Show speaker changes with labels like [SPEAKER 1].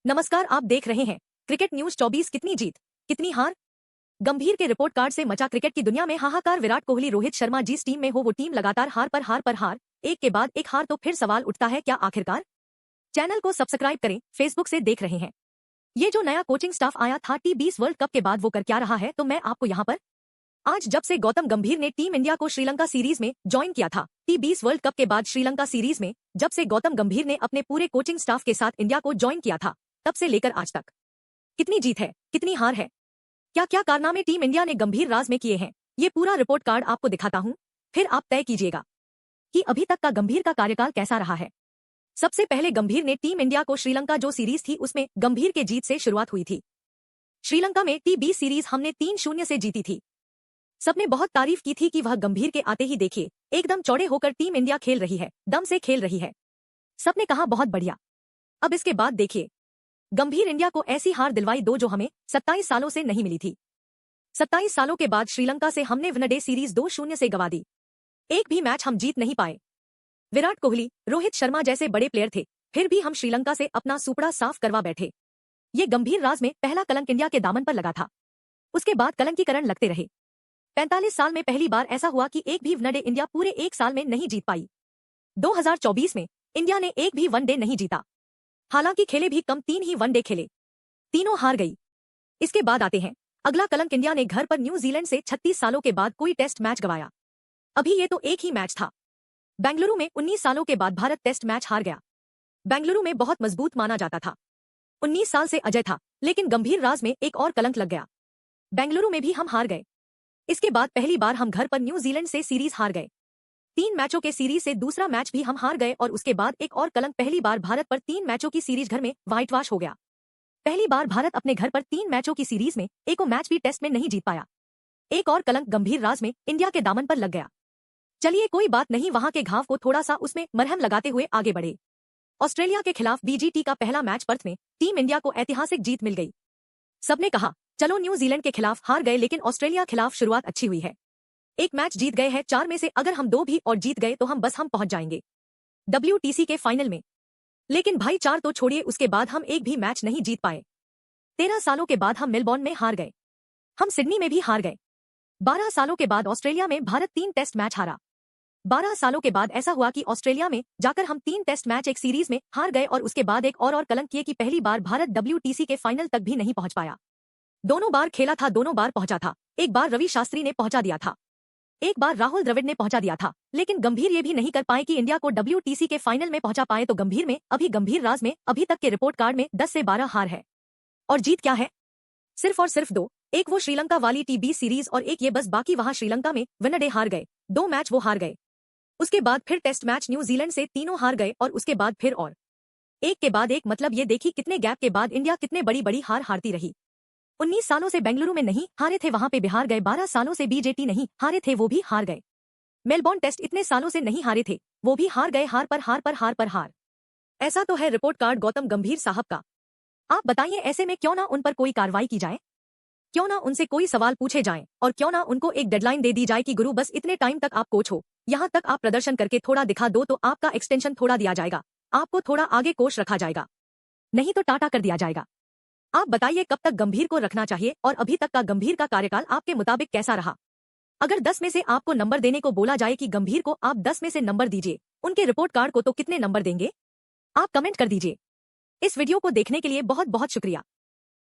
[SPEAKER 1] नमस्कार, आप देख रहे हैं क्रिकेट न्यूज 24। कितनी जीत कितनी हार। गंभीर के रिपोर्ट कार्ड से मचा क्रिकेट की दुनिया में हाहाकार। विराट कोहली, रोहित शर्मा जिस टीम में हो वो टीम लगातार हार पर हार, एक के बाद एक हार। तो फिर सवाल उठता है, क्या आखिरकार। चैनल को सब्सक्राइब करें, फेसबुक से देख रहे हैं। ये जो नया कोचिंग स्टाफ आया था T20 वर्ल्ड कप के बाद, वो कर क्या रहा है, तो मैं आपको यहाँ पर आज जब से गौतम गंभीर ने टीम इंडिया को श्रीलंका सीरीज में ज्वाइन किया था, T20 वर्ल्ड कप के बाद श्रीलंका सीरीज में जब से गौतम गंभीर ने अपने पूरे कोचिंग स्टाफ के साथ इंडिया को ज्वाइन किया था, तब से लेकर आज तक कितनी जीत है, कितनी हार है, क्या क्या कारनामे टीम इंडिया ने गंभीर राज में किए हैं, ये पूरा रिपोर्ट कार्ड आपको दिखाता हूं। फिर आप तय कीजिएगा कि अभी तक का गंभीर का कार्यकाल कैसा रहा है। सबसे पहले गंभीर ने टीम इंडिया को श्रीलंका जो सीरीज थी उसमें गंभीर के जीत से शुरुआत हुई थी। श्रीलंका में T20 सीरीज हमने 3-0 से जीती थी। सबने बहुत तारीफ की थी कि वह गंभीर के आते ही देखिए एकदम चौड़े होकर टीम इंडिया खेल रही है, दम से खेल रही है। सबने कहा बहुत बढ़िया। अब इसके बाद देखिए गंभीर इंडिया को ऐसी हार दिलवाई दो जो हमें 27 सालों से नहीं मिली थी। 27 सालों के बाद श्रीलंका से हमने वनडे सीरीज 2-0 से गंवा दी। एक भी मैच हम जीत नहीं पाए। विराट कोहली, रोहित शर्मा जैसे बड़े प्लेयर थे, फिर भी हम श्रीलंका से अपना सुपड़ा साफ करवा बैठे। ये गंभीर राज में पहला कलंक इंडिया के दामन पर लगा था। उसके बाद कलंकीकरण लगते रहे। 45 साल में पहली बार ऐसा हुआ कि एक भी वनडे इंडिया पूरे एक साल में नहीं जीत पाई। 2024 में इंडिया ने एक भी वनडे नहीं जीता। हालांकि खेले भी कम, 3 ही वनडे खेले, तीनों हार गई। इसके बाद आते हैं अगला कलंक, इंडिया ने घर पर न्यूजीलैंड से 36 सालों के बाद कोई टेस्ट मैच गंवाया। अभी ये तो एक ही मैच था। बेंगलुरु में 19 सालों के बाद भारत टेस्ट मैच हार गया। बेंगलुरु में बहुत मजबूत माना जाता था। 19 साल से अजय था, लेकिन गंभीर राज में एक और कलंक लग गया। बेंगलुरु में भी हम हार गए। इसके बाद पहली बार हम घर पर न्यूजीलैंड से सीरीज हार गए। 3 मैचों के सीरीज से दूसरा मैच भी हम हार गए। और उसके बाद एक और कलंक, पहली बार भारत पर 3 मैचों की सीरीज घर में व्हाइट वॉश हो गया। पहली बार भारत अपने घर पर 3 मैचों की सीरीज में एको मैच भी टेस्ट में नहीं जीत पाया। एक और कलंक गंभीर राज में इंडिया के दामन पर लग गया। चलिए कोई बात नहीं, वहां के घाव को थोड़ा सा उसमें मरहम लगाते हुए आगे बढ़े। ऑस्ट्रेलिया के खिलाफ BGT का पहला मैच पर्थ में टीम इंडिया को ऐतिहासिक जीत मिल गई। सबने कहा चलो न्यूजीलैंड के खिलाफ हार गए, लेकिन ऑस्ट्रेलिया खिलाफ शुरुआत अच्छी हुई है। एक मैच जीत गए हैं, 4 में से अगर हम 2 भी और जीत गए तो हम पहुंच जाएंगे WTC के फाइनल में। लेकिन भाई 4 तो छोड़िए, उसके बाद हम एक भी मैच नहीं जीत पाए। 13 सालों के बाद हम मेलबॉर्न में हार गए। हम सिडनी में भी हार गए। 12 सालों के बाद ऑस्ट्रेलिया में भारत 3 टेस्ट मैच हारा। 12 सालों के बाद ऐसा हुआ कि ऑस्ट्रेलिया में जाकर हम 3 टेस्ट मैच एक सीरीज में हार गए। और उसके बाद एक और कलंक ये कि पहली बार भारत WTC के फाइनल तक भी नहीं पहुंच पाया। दोनों बार खेला था, दोनों बार पहुंचा था। एक बार रवि शास्त्री ने पहुंचा दिया था, एक बार राहुल द्रविड़ ने पहुंचा दिया था। लेकिन गंभीर ये भी नहीं कर पाए कि इंडिया को WTC के फाइनल में पहुंचा पाए। तो गंभीर में गंभीर राज में अभी तक के रिपोर्ट कार्ड में 10 से 12 हार है। और जीत क्या है? सिर्फ और सिर्फ 2। एक वो श्रीलंका वाली T20 सीरीज और एक ये बस। बाकी वहां श्रीलंका में वनडे हार गए, 2 मैच वो हार गए। उसके बाद फिर टेस्ट मैच न्यूजीलैंड से तीनों हार गए। और उसके बाद फिर और एक के बाद एक, मतलब ये देखी कितने गैप के बाद इंडिया कितने बड़ी बड़ी हार हारती रही। 19 सालों से बेंगलुरु में नहीं हारे थे, वहां पे बिहार गए। 12 सालों से BGT नहीं हारे थे, वो भी हार गए। मेलबॉर्न टेस्ट इतने सालों से नहीं हारे थे, वो भी हार गए। हार पर हार। ऐसा तो है रिपोर्ट कार्ड गौतम गंभीर साहब का। आप बताइए, ऐसे में क्यों ना उन पर कोई कार्रवाई की जाए, क्यों ना उनसे कोई सवाल पूछे जाएं, और क्यों ना उनको एक डेडलाइन दे दी जाए कि गुरु बस इतने टाइम तक आप कोच हो, यहाँ तक आप प्रदर्शन करके थोड़ा दिखा दो तो आपका एक्सटेंशन थोड़ा दिया जाएगा, आपको थोड़ा आगे कोच रखा जाएगा, नहीं तो टाटा कर दिया जाएगा। आप बताइए कब तक गंभीर को रखना चाहिए, और अभी तक का गंभीर का कार्यकाल आपके मुताबिक कैसा रहा। अगर 10 में से आपको नंबर देने को बोला जाए कि गंभीर को आप 10 में से नंबर दीजिए, उनके रिपोर्ट कार्ड को, तो कितने नंबर देंगे? आप कमेंट कर दीजिए। इस वीडियो को देखने के लिए बहुत बहुत शुक्रिया।